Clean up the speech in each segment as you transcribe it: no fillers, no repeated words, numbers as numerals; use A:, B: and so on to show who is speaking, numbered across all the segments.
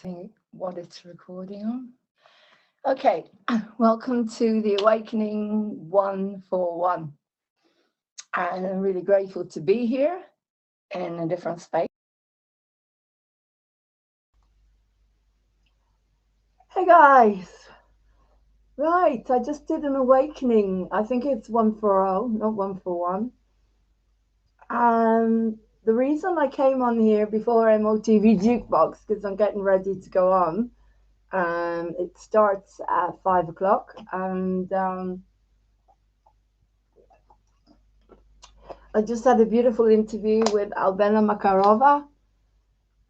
A: think what it's recording on. Okay, welcome to the Awakening 141. And I'm really grateful to be here in a different space. Hey guys, right, I just did an awakening. I think it's 140, not 141. And the reason I came on here before Motv dukebox, because I'm getting ready to go on. It starts at 5 o'clock, and I just had a beautiful interview with Albena Makarova.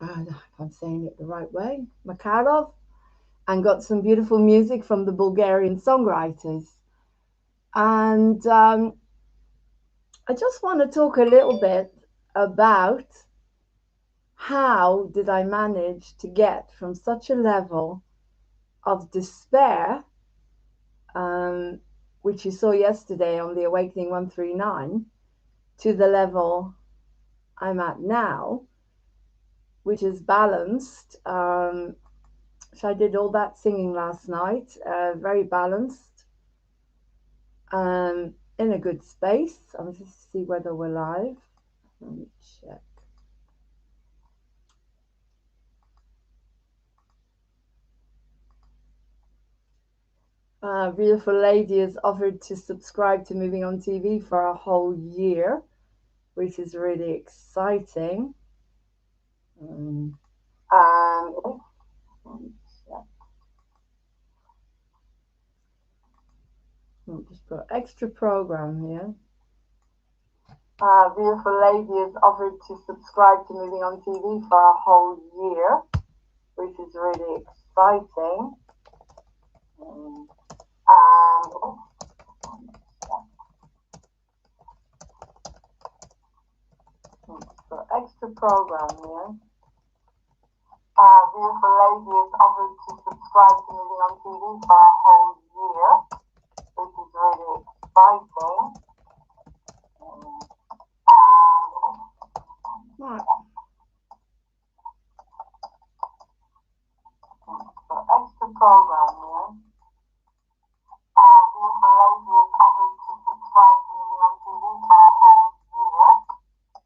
A: I'm saying it the right way, Makarov, and got some beautiful music from the Bulgarian songwriters. And I just want to talk a little bit about how did I manage to get from such a level of despair, which you saw yesterday on the Awakening 139, to the level I'm at now, which is balanced. So I did all that singing last night, very balanced, in a good space. I'll just see whether we're live. Let me check. Beautiful lady has offered to subscribe to Moving on TV for a whole year, which is really exciting. I'll just put extra program here. Beautiful lady has offered to subscribe to Moving on TV for a whole year, which is really exciting. So extra program here. Beautiful lady has offered to subscribe to Moving on TV for a whole year, which is really exciting. Right. So extra program here. Beautiful lady has offered to subscribe to Moving on TV for a whole year,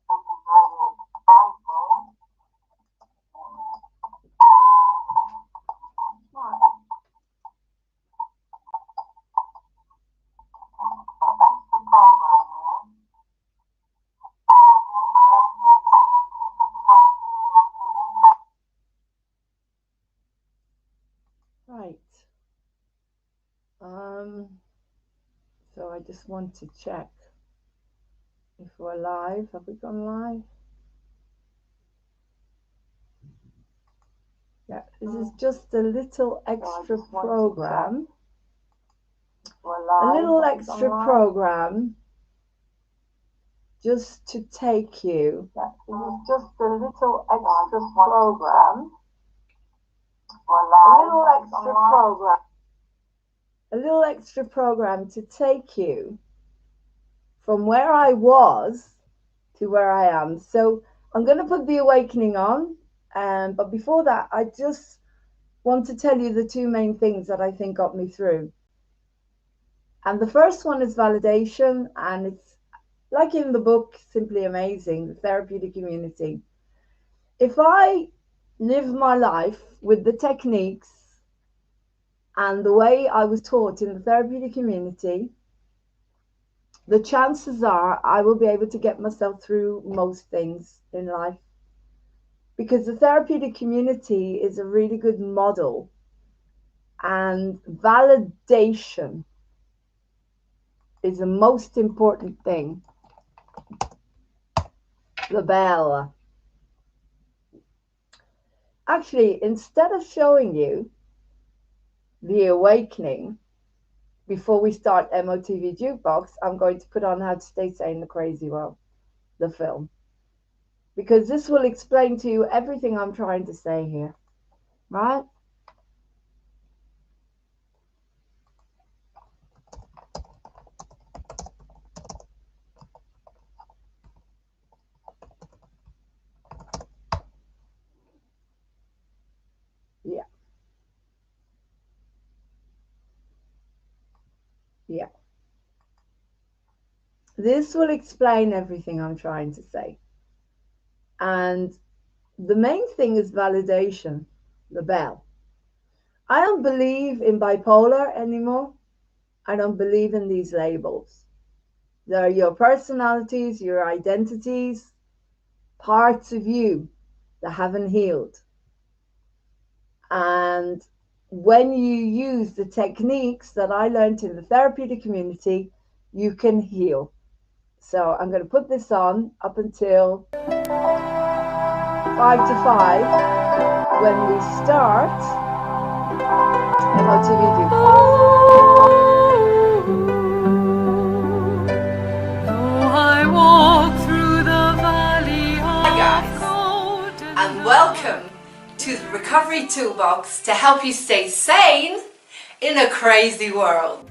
A: which is really exciting. Right. So I just want to check if we're live. Have we gone live? Yeah, this is just a little extra program. A little extra program just to take you. Yeah, this is just a little extra program. A little extra program to take you from where I was to where I am. So I'm going to put the awakening on, but before that, I just want to tell you the two main things that I think got me through. And the first one is validation, and it's like in the book, Simply Amazing, the therapeutic community. If I live my life with the techniques and the way I was taught in the therapeutic community, the chances are I will be able to get myself through most things in life. Because the therapeutic community is a really good model, and validation is the most important thing. The bell. Actually, instead of showing you the awakening before we start Motv Jukebox, I'm going to put on How to Stay Sane the Crazy World, the film. Because this will explain to you everything I'm trying to say here, right? This will explain everything I'm trying to say. And the main thing is validation, the bell. I don't believe in bipolar anymore. I don't believe in these labels. They're your personalities, your identities, parts of you that haven't healed. And when you use the techniques that I learned in the therapeutic community, you can heal. So I'm going to put this on up until 5 to 5 when we start Motv
B: and welcome to the Recovery Toolbox to help you stay sane in a crazy world.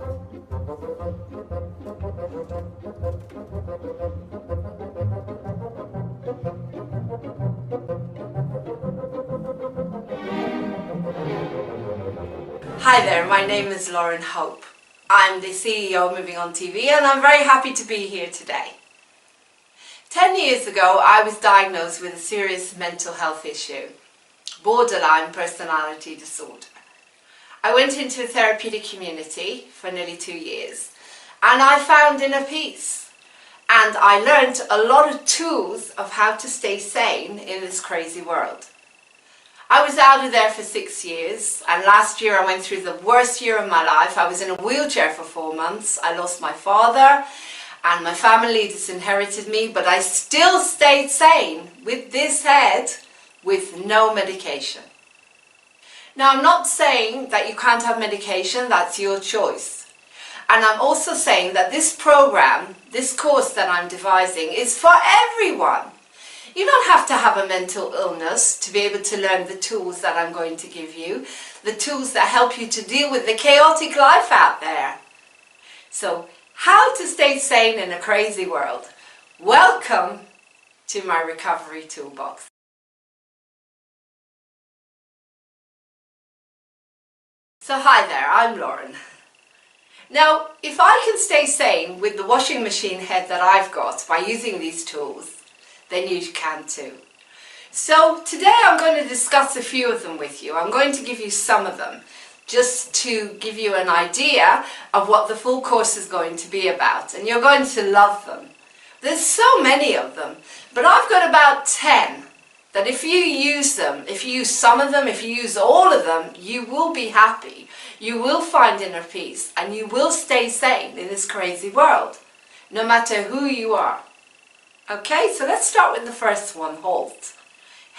B: Hi there, my name is Lauren Hope. I'm the CEO of Moving On TV and I'm very happy to be here today. 10 years ago, I was diagnosed with a serious mental health issue, borderline personality disorder. I went into a therapeutic community for nearly 2 years and I found inner peace. And I learned a lot of tools of how to stay sane in this crazy world. I was out of there for 6 years, and last year I went through the worst year of my life. I was in a wheelchair for 4 months. I lost my father and my family disinherited me, but I still stayed sane with this head with no medication. Now, I'm not saying that you can't have medication, that's your choice. And I'm also saying that this program, this course that I'm devising is for everyone. You don't have to have a mental illness to be able to learn the tools that I'm going to give you, the tools that help you to deal with the chaotic life out there. So, how to stay sane in a crazy world. Welcome to my Recovery Toolbox. So hi there, I'm Lauren. Now, if I can stay sane with the washing machine head that I've got by using these tools, then you can too. So today I'm going to discuss a few of them with you. I'm going to give you some of them just to give you an idea of what the full course is going to be about, and you're going to love them. There's so many of them, but I've got about 10 that if you use them, if you use some of them, if you use all of them, you will be happy, you will find inner peace, and you will stay sane in this crazy world, no matter who you are. Okay, so let's start with the first one, HALT.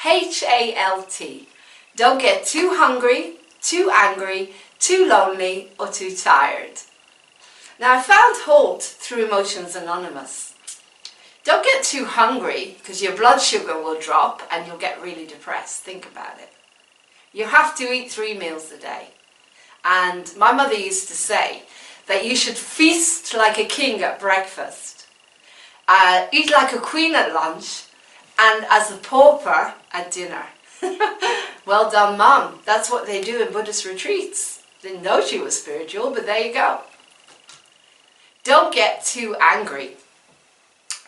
B: H-A-L-T. Don't get too hungry, too angry, too lonely, or too tired. Now, I found HALT through Emotions Anonymous. Don't get too hungry because your blood sugar will drop and you'll get really depressed. Think about it. You have to eat 3 meals a day. And my mother used to say that you should feast like a king at breakfast. Eat like a queen at lunch, and as a pauper at dinner. Well done, Mum. That's what they do in Buddhist retreats. Didn't know she was spiritual, but there you go. Don't get too angry.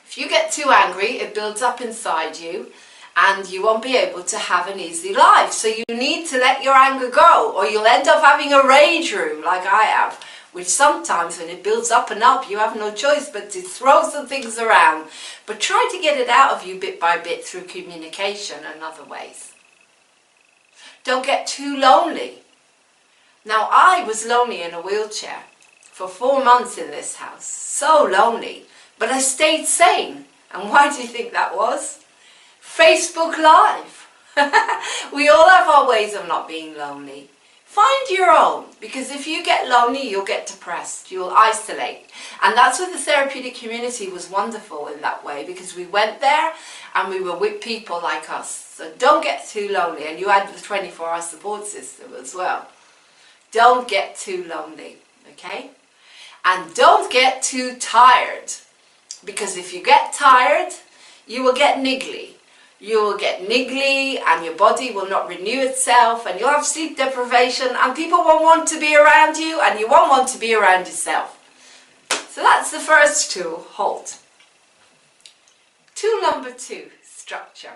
B: If you get too angry, it builds up inside you, and you won't be able to have an easy life. So you need to let your anger go, or you'll end up having a rage room like I have, which sometimes when it builds up and up, you have no choice but to throw some things around. But try to get it out of you bit by bit through communication and other ways. Don't get too lonely. Now, I was lonely in a wheelchair for 4 months in this house. So lonely. But I stayed sane. And why do you think that was? Facebook Live. We all have our ways of not being lonely. Find your own, because if you get lonely, you'll get depressed, you'll isolate. And that's where the therapeutic community was wonderful in that way, because we went there and we were with people like us. So don't get too lonely, and you had the 24-hour support system as well. Don't get too lonely, okay? And don't get too tired, because if you get tired, you will get niggly. You will get niggly and your body will not renew itself, and you'll have sleep deprivation, and people won't want to be around you and you won't want to be around yourself. So that's the first tool, halt. Tool number 2, structure.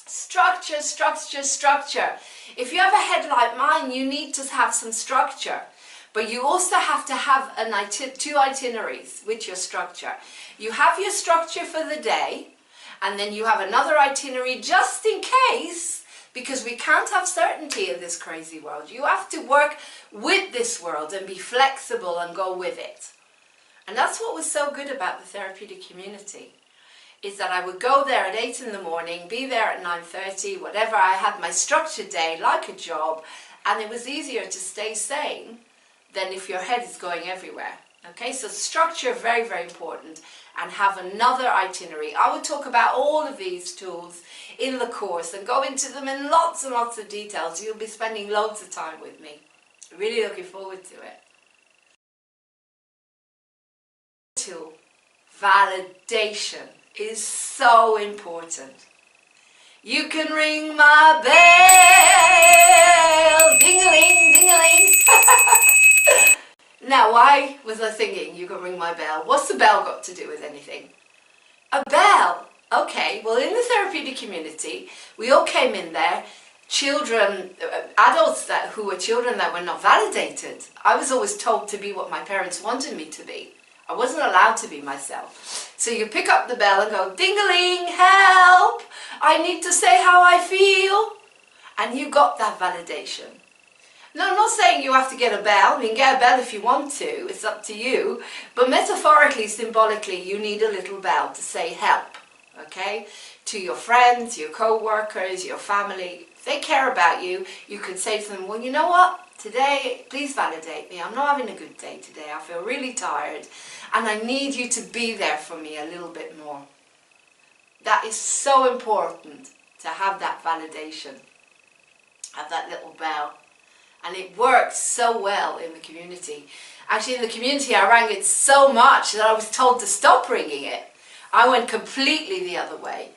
B: Structure, structure, structure. If you have a head like mine, you need to have some structure. But you also have to have two itineraries with your structure. You have your structure for the day, and then you have another itinerary just in case, because we can't have certainty in this crazy world. You have to work with this world and be flexible and go with it. And that's what was so good about the therapeutic community, is that I would go there at 8 in the morning, be there at 9:30, whatever. I had my structured day like a job, and it was easier to stay sane than if your head is going everywhere. Okay, so structure, very, very important, and have another itinerary. I would talk about all of these tools in the course and go into them in lots and lots of details. You'll be spending loads of time with me. Really looking forward to it. Tool, validation is so important. You can ring my bell, ding-a-ling, ding-a-ling. Now, why was I thinking you can ring my bell? What's the bell got to do with anything? A bell. Okay, well, in the therapeutic community, we all came in there, children, adults who were children that were not validated. I was always told to be what my parents wanted me to be. I wasn't allowed to be myself. So you pick up the bell and go, ding-a-ling, help! I need to say how I feel. And you got that validation. No, I'm not saying you have to get a bell. You can get a bell if you want to. It's up to you. But metaphorically, symbolically, you need a little bell to say help. Okay? To your friends, your co-workers, your family. If they care about you, you can say to them, well, you know what? Today, please validate me. I'm not having a good day today. I feel really tired. And I need you to be there for me a little bit more. That is so important, to have that validation. Have that little bell. And it works so well in the community. Actually, in the community, I rang it so much that I was told to stop ringing it. I went completely the other way,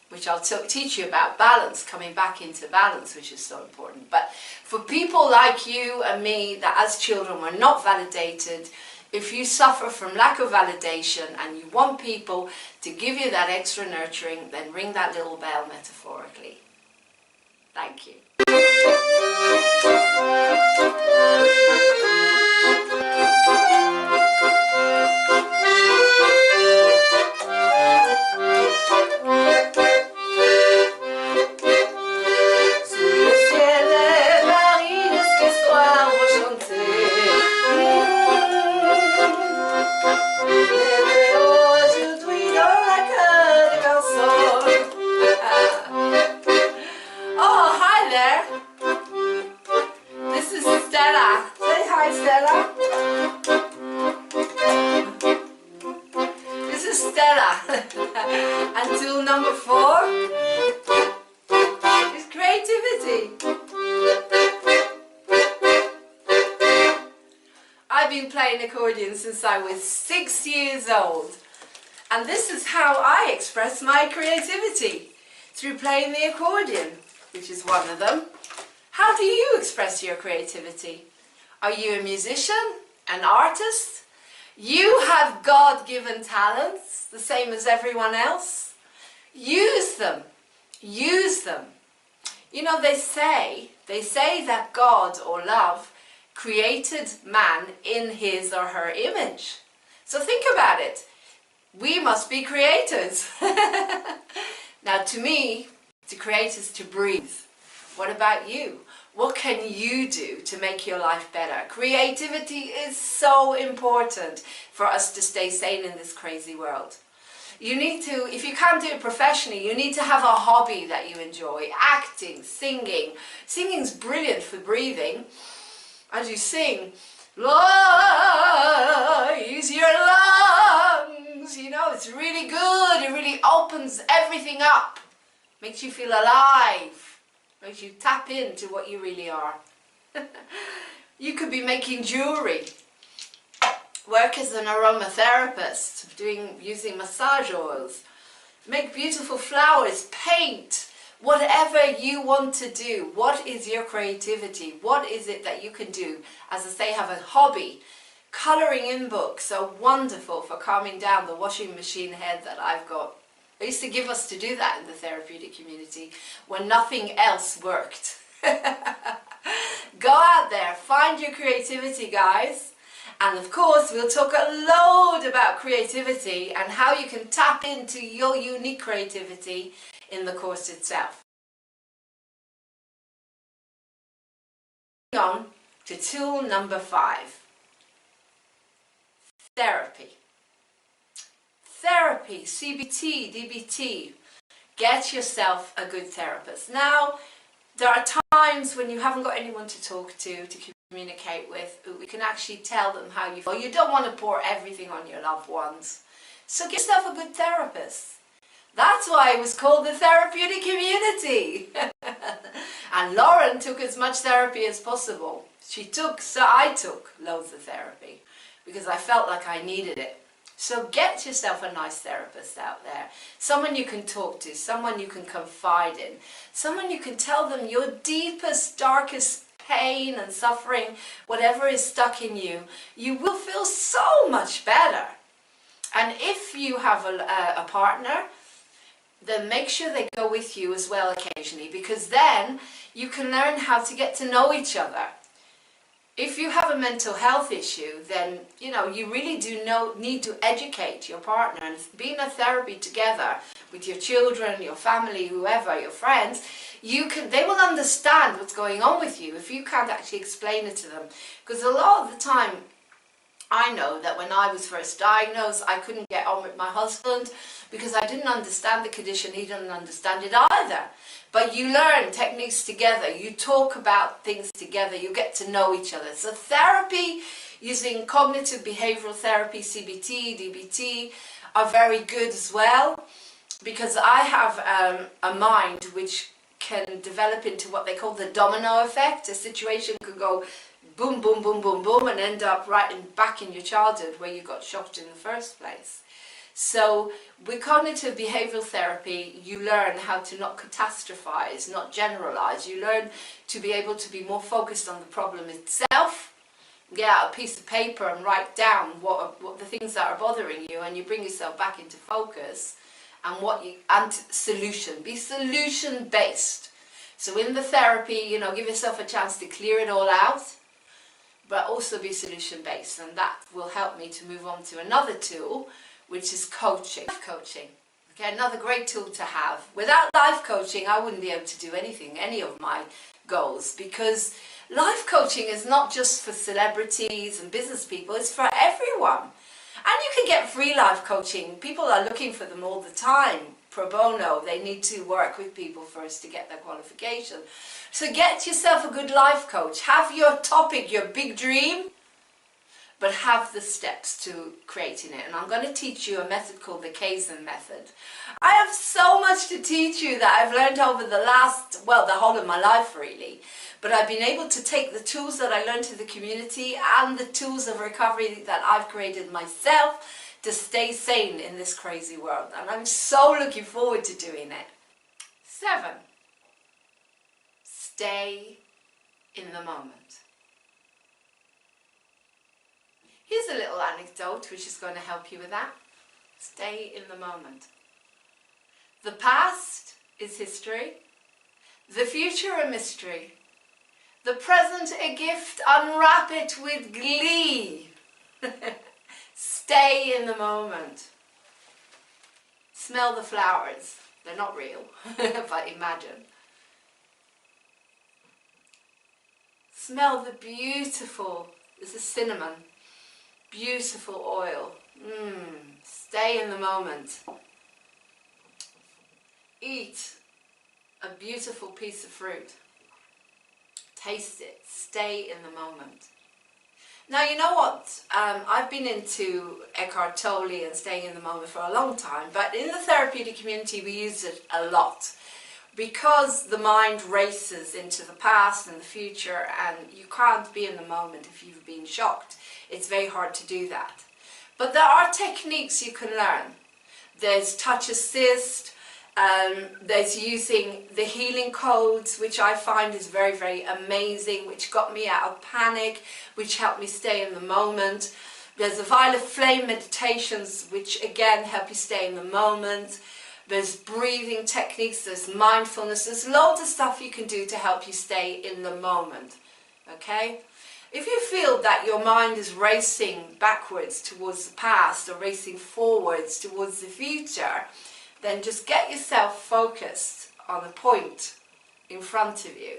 B: which I'll teach you about balance, coming back into balance, which is so important. But for people like you and me, that as children were not validated, if you suffer from lack of validation and you want people to give you that extra nurturing, then ring that little bell metaphorically. Thank you. And tool number 4 is creativity. I've been playing accordion since I was 6 years old, and this is how I express my creativity, through playing the accordion, which is one of them. How do you express your creativity? Are you a musician, an artist? You have God-given talents, the same as everyone else. Use them. Use them. You know, they say that God, or love, created man in his or her image. So think about it. We must be creators. Now, to me, to create is to breathe. What about you? What can you do to make your life better? Creativity is so important for us to stay sane in this crazy world. You need to, if you can't do it professionally, you need to have a hobby that you enjoy. Acting, singing. Singing's brilliant for breathing. As you sing, use your lungs. You know, it's really good. It really opens everything up. Makes you feel alive. Makes you tap into what you really are. You could be making jewelry. Work as an aromatherapist, using massage oils. Make beautiful flowers, paint. Whatever you want to do. What is your creativity? What is it that you can do? As I say, have a hobby. Colouring in books are wonderful for calming down the washing machine head that I've got. They used to give us to do that in the therapeutic community when nothing else worked. Go out there, find your creativity, guys. And of course, we'll talk a load about creativity and how you can tap into your unique creativity in the course itself. Moving on to tool number 5. Therapy. Therapy, CBT, DBT. Get yourself a good therapist. Now, there are times when you haven't got anyone to talk to communicate with. We can actually tell them how you feel. You don't want to pour everything on your loved ones. So get yourself a good therapist. That's why it was called the therapeutic community. And Lauren took as much therapy as possible. I took loads of therapy because I felt like I needed it. So get yourself a nice therapist out there. Someone you can talk to, someone you can confide in, someone you can tell them your deepest, darkest pain and suffering, whatever is stuck in you. You will feel so much better. And if you have a partner, then make sure they go with you as well occasionally, because then you can learn how to get to know each other. If you have a mental health issue, then you really do need to educate your partner, and be in a therapy together with your children, your family, whoever, your friends. They will understand what's going on with you if you can't actually explain it to them. Because a lot of the time, I know that when I was first diagnosed, I couldn't get on with my husband because I didn't understand the condition. He didn't understand it either. But you learn techniques together, you talk about things together, you get to know each other. So therapy, using cognitive behavioral therapy, CBT, DBT, are very good as well, because I have a mind which can develop into what they call the domino effect. A situation could go boom, boom, boom, boom, boom, and end up back in your childhood where you got shocked in the first place. So with cognitive behavioral therapy, you learn how to not catastrophize, not generalize. You learn to be able to be more focused on the problem itself. Get out a piece of paper and write down what the things that are bothering you, and you bring yourself back into focus and solution. Be solution based. So in the therapy, give yourself a chance to clear it all out, but also be solution based, and that will help me to move on to another tool, which is coaching. Life coaching. Okay, another great tool to have. Without life coaching, I wouldn't be able to do any of my goals, because life coaching is not just for celebrities and business people, it's for everyone. And you can get free life coaching. People are looking for them all the time. Pro bono, they need to work with people first to get their qualification. So get yourself a good life coach. Have your topic, your big dream, but have the steps to creating it. And I'm going to teach you a method called the Kaizen method. I have so much to teach you that I've learned over the whole of my life really. But I've been able to take the tools that I learned in the community and the tools of recovery that I've created myself to stay sane in this crazy world. And I'm so looking forward to doing it. 7. Stay in the moment. Here's a little anecdote which is going to help you with that. Stay in the moment. The past is history. The future a mystery. The present a gift. Unwrap it with glee. Stay in the moment. Smell the flowers. They're not real, but imagine. Smell the beautiful, this is cinnamon, beautiful oil. Stay in the moment. Eat a beautiful piece of fruit. Taste it. Stay in the moment. Now, you know what? I've been into Eckhart Tolle and staying in the moment for a long time, but in the therapeutic community we use it a lot because the mind races into the past and the future, and you can't be in the moment if you've been shocked. It's very hard to do that. But there are techniques you can learn. There's touch assist, There's using the healing codes, which I find is very, very amazing, which got me out of panic, which helped me stay in the moment. There's the violet flame meditations, which again help you stay in the moment. There's breathing techniques, there's mindfulness, there's loads of stuff you can do to help you stay in the moment, okay? If you feel that your mind is racing backwards towards the past or racing forwards towards the future, then just get yourself focused on a point in front of you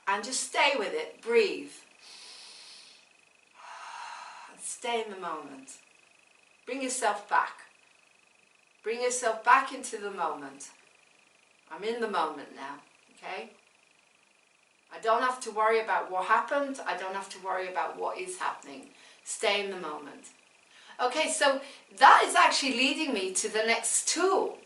B: and just stay with it, breathe, and stay in the moment. Bring yourself back. Bring yourself back into the moment. I'm in the moment now, okay? I don't have to worry about what happened. I don't have to worry about what is happening. Stay in the moment. Okay, so that is actually leading me to the next tool.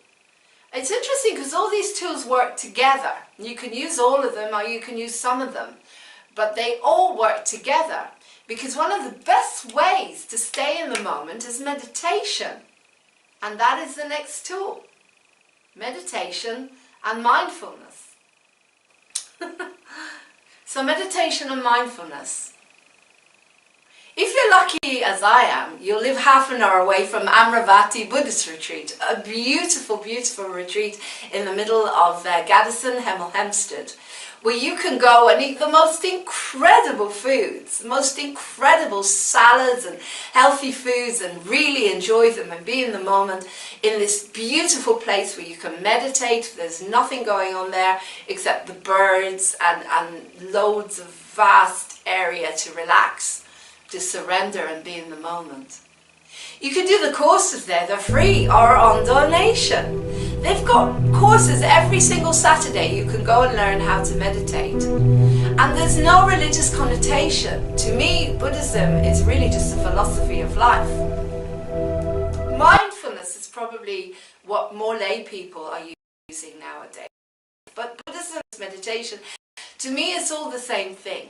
B: It's interesting because all these tools work together. You can use all of them or you can use some of them, but they all work together because one of the best ways to stay in the moment is meditation. And that is the next tool. Meditation and mindfulness. So meditation and mindfulness. If you're lucky as I am, you'll live half an hour away from Amravati Buddhist Retreat, a beautiful, beautiful retreat in the middle of Gaddison, Hemel Hempstead, where you can go and eat the most incredible foods, most incredible salads and healthy foods and really enjoy them and be in the moment in this beautiful place where you can meditate. There's nothing going on there except the birds and loads of vast area to relax, to surrender and be in the moment. You can do the courses there, they're free or on donation. They've got courses every single Saturday. You can go and learn how to meditate. And there's no religious connotation. To me, Buddhism is really just a philosophy of life. Mindfulness is probably what more lay people are using nowadays. But Buddhism is meditation. To me, it's all the same thing.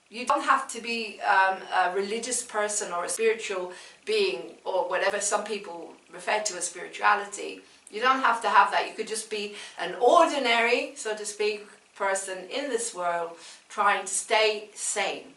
B: You don't have to be a religious person or a spiritual being or whatever some people refer to as spirituality. You don't have to have that. You could just be an ordinary, so to speak, person in this world trying to stay sane.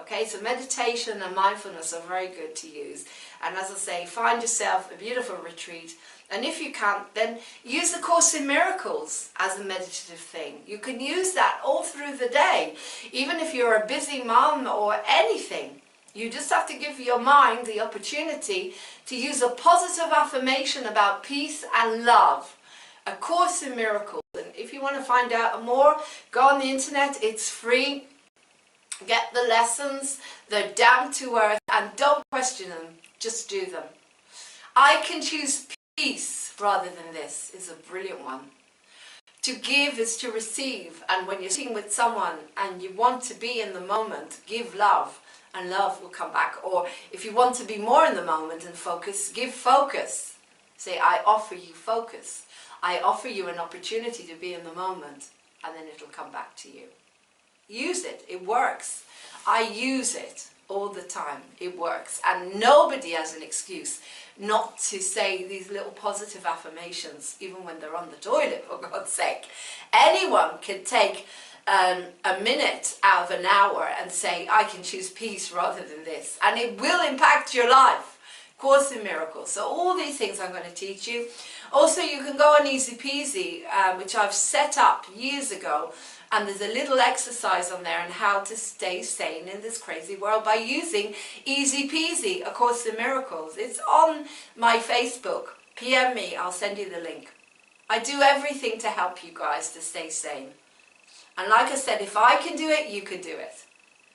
B: Okay, so meditation and mindfulness are very good to use. And as I say, find yourself a beautiful retreat. And if you can't, then use the Course in Miracles as a meditative thing. You can use that all through the day. Even if you're a busy mom or anything, you just have to give your mind the opportunity to use a positive affirmation about peace and love. A Course in Miracles. And if you want to find out more, go on the internet. It's free. Get the lessons. They're down to earth. And don't question them. Just do them. I can choose peace rather than this is a brilliant one. To give is to receive, and when you're sitting with someone and you want to be in the moment, give love and love will come back. Or if you want to be more in the moment and focus, give focus. Say, I offer you focus. I offer you an opportunity to be in the moment, and then it'll come back to you. Use it. It works. I use it all the time. It works. And nobody has an excuse not to say these little positive affirmations, even when they're on the toilet, for God's sake. Anyone can take a minute out of an hour and say, I can choose peace rather than this. And it will impact your life. Course in Miracles. So all these things I'm going to teach you. Also, you can go on Easy Peasy, which I've set up years ago. And there's a little exercise on there on how to stay sane in this crazy world by using Easy Peasy, A Course in Miracles. It's on my Facebook. PM me, I'll send you the link. I do everything to help you guys to stay sane. And like I said, if I can do it, you can do it.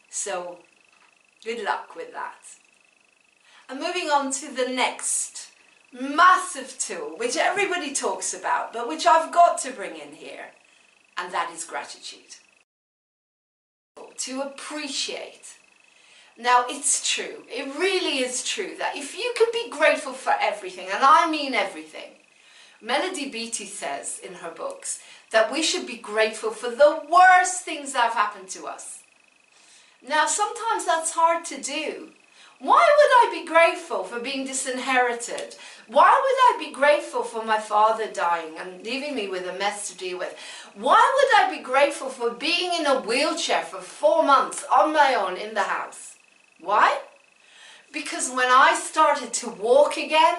B: So, good luck with that. And moving on to the next massive tool, which everybody talks about, but which I've got to bring in here. And that is gratitude. To appreciate. Now, it's true. It really is true that if you can be grateful for everything, and I mean everything, Melody Beattie says in her books that we should be grateful for the worst things that have happened to us. Now, sometimes that's hard to do. Why would I be grateful for being disinherited? Why would I be grateful for my father dying and leaving me with a mess to deal with? Why would I be grateful for being in a wheelchair for 4 months on my own in the house? Why? Because when I started to walk again,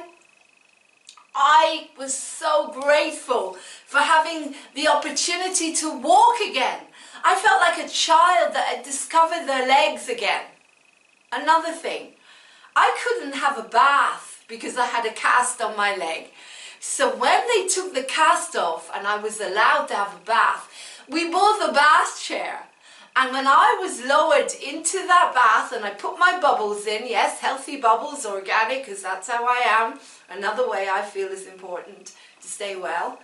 B: I was so grateful for having the opportunity to walk again. I felt like a child that had discovered their legs again. Another thing, I couldn't have a bath because I had a cast on my leg. So when they took the cast off and I was allowed to have a bath, we bought the bath chair. And when I was lowered into that bath and I put my bubbles in, yes, healthy bubbles, organic, because that's how I am. Another way I feel is important to stay well.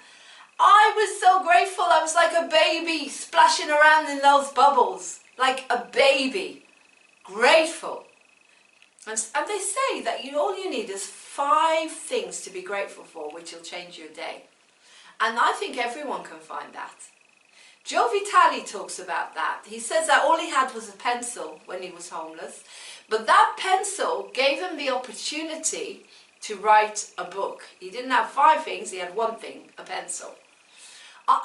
B: I was so grateful. I was like a baby splashing around in those bubbles, like a baby. Grateful. And they say that all you need is 5 things to be grateful for, which will change your day. And I think everyone can find that. Joe Vitale talks about that. He says that all he had was a pencil when he was homeless, but that pencil gave him the opportunity to write a book. He didn't have 5 things, he had 1 thing, a pencil.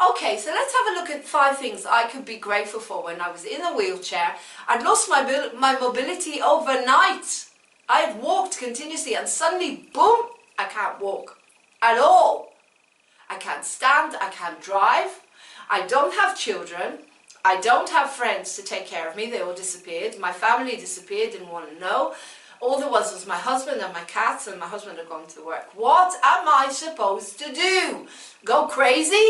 B: Okay, so let's have a look at 5 things I could be grateful for when I was in a wheelchair. I'd lost my mobility overnight. I had walked continuously and suddenly, boom, I can't walk at all. I can't stand, I can't drive. I don't have children. I don't have friends to take care of me. They all disappeared. My family disappeared, didn't want to know. All there was my husband and my cats, and my husband had gone to work. What am I supposed to do? Go crazy?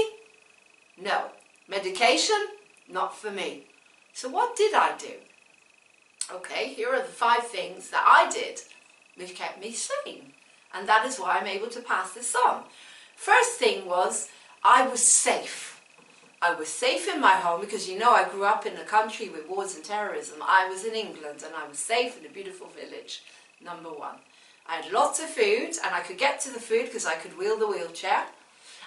B: No. Medication? Not for me. So what did I do? Okay, here are the 5 things that I did which kept me sane. And that is why I'm able to pass this on. First thing was, I was safe. I was safe in my home because I grew up in a country with wars and terrorism. I was in England and I was safe in a beautiful village, number 1. I had lots of food and I could get to the food because I could wheel the wheelchair.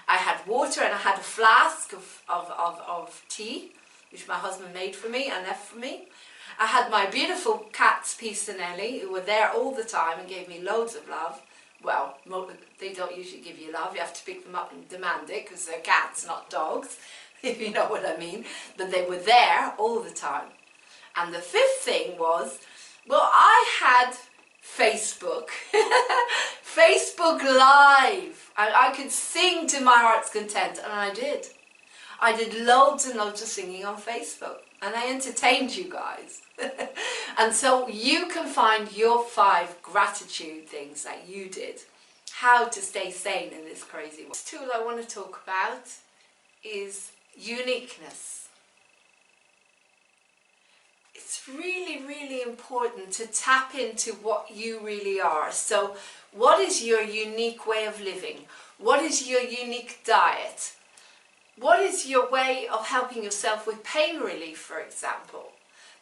B: I had water and I had a flask of tea, which my husband made for me and left for me. I had my beautiful cats, Peace and Ellie, who were there all the time and gave me loads of love. Well, they don't usually give you love. You have to pick them up and demand it because they're cats, not dogs, if you know what I mean. But they were there all the time. And the 5th thing was, well, I had Facebook. Facebook Live. I could sing to my heart's content, and I did. I did loads and loads of singing on Facebook, and I entertained you guys. And so you can find your 5 gratitude things that you did. How to stay sane in this crazy world. The tool I want to talk about is uniqueness. It's really, really important to tap into what you really are. So what is your unique way of living? What is your unique diet? What is your way of helping yourself with pain relief, for example?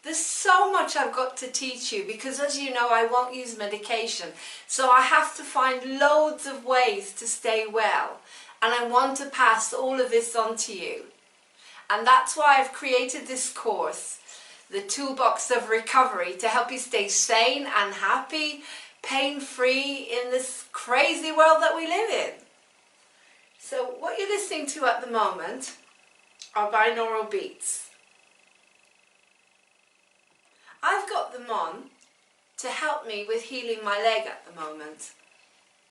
B: There's so much I've got to teach you because, as you know, I won't use medication. So I have to find loads of ways to stay well. And I want to pass all of this on to you. And that's why I've created this course, the Toolbox of Recovery, to help you stay sane and happy, pain-free in this crazy world that we live in. So what you're listening to at the moment are binaural beats. I've got them on to help me with healing my leg at the moment.